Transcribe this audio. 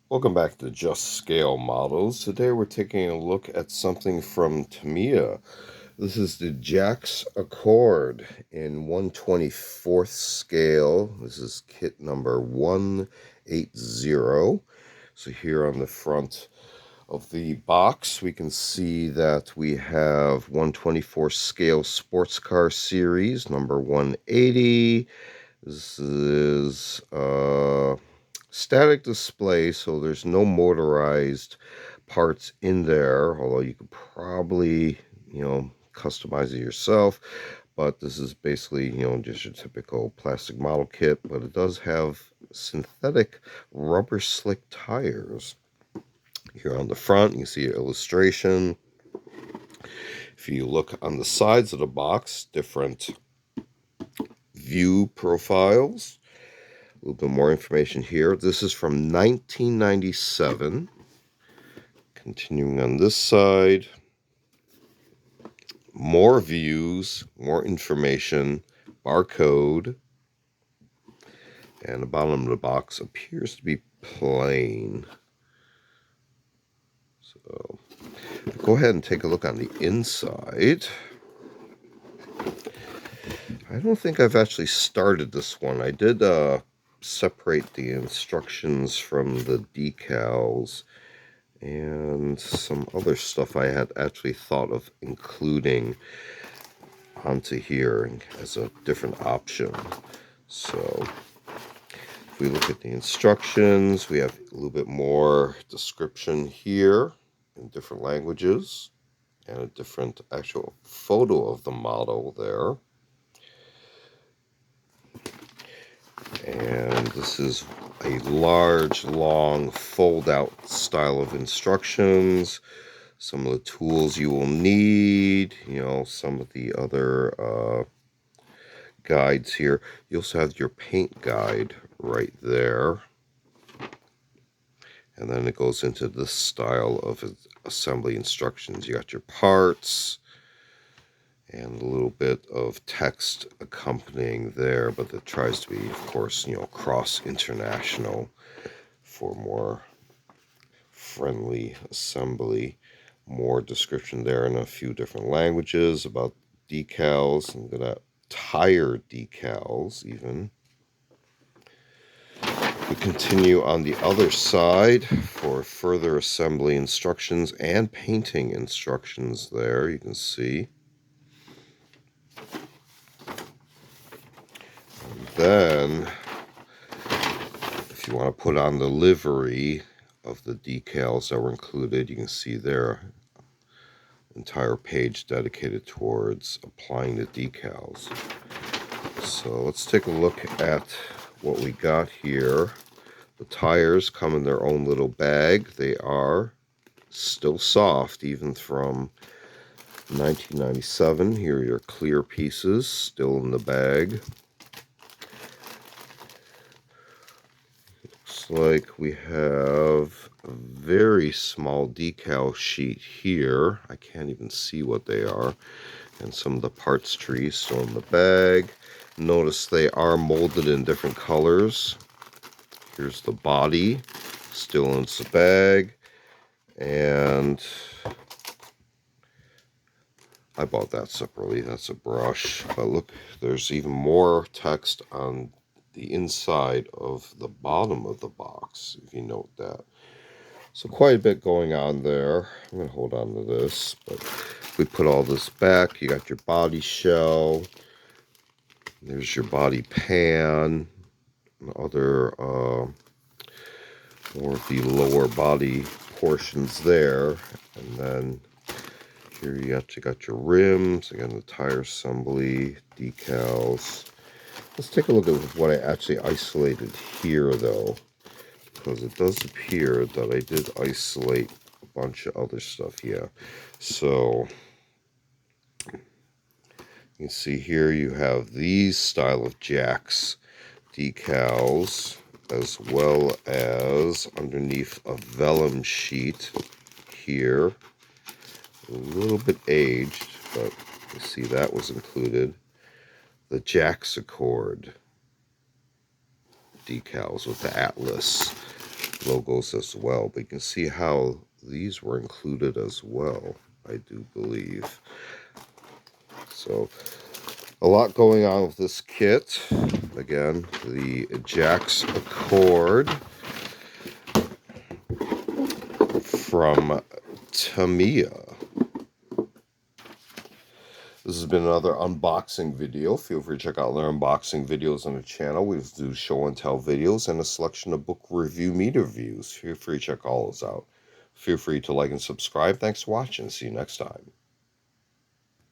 Welcome back to Just Scale Models. Today we're taking a look at something from TAMIYA. This is the JACCS Accord in 1/24 scale. This is kit number 180. So here on the front of the box we can see that we have 1/24 scale sports car series number 180. This is static display, so there's no motorized parts in there, although you could probably, customize it yourself. But this is basically, just your typical plastic model kit, but it does have synthetic rubber slick tires. Here on the front, you see an illustration. If you look on the sides of the box, different view profiles. A little bit more information here. This is from 1997. Continuing on this side, more views, more information, barcode, and the bottom of the box appears to be plain. So go ahead and take a look on the inside. I don't think I've actually started this one. I did separate the instructions from the decals and some other stuff I had actually thought of including onto here as a different option. So if we look at the instructions, we have a little bit more description here in different languages and a different actual photo of the model there. And this is a large, long, fold-out style of instructions. Some of the tools you will need, some of the other guides here. You also have your paint guide right there. And then it goes into this style of assembly instructions. You got your parts and a little bit of text accompanying there, but it tries to be, of course, cross-international for more friendly assembly. More description there in a few different languages about decals and that tire decals even. We continue on the other side for further assembly instructions and painting instructions there, you can see. And then, if you want to put on the livery of the decals that were included, you can see there entire page dedicated towards applying the decals. So let's take a look at what we got here. The tires come in their own little bag. They are still soft, even from 1997. Here are your clear pieces still in the bag. Looks like we have a very small decal sheet here. I can't even see what they are. And some of the parts trees still in the bag. Notice they are molded in different colors. Here's the body, still in the bag. And I bought that separately. That's a brush. But look, there's even more text on the inside of the bottom of the box, if you note that. So quite a bit going on there. I'm going to hold on to this. But if we put all this back, you got your body shell. There's your body pan. And other, more of the lower body portions there. And then here you actually got your rims, again the tire assembly, decals. Let's take a look at what I actually isolated here though, because it does appear that I did isolate a bunch of other stuff, yeah. So you can see here you have these style of JACCS decals, as well as underneath a vellum sheet here. A little bit aged, but you see that was included. The JACCS Accord decals with the Atlas logos as well. But you can see how these were included as well, I do believe. So a lot going on with this kit. Again, the JACCS Accord from TAMIYA. This has been another unboxing video. Feel free to check out other unboxing videos on the channel. We do show and tell videos and a selection of book review meter reviews. Feel free to check all those out. Feel free to like and subscribe. Thanks for watching. See you next time.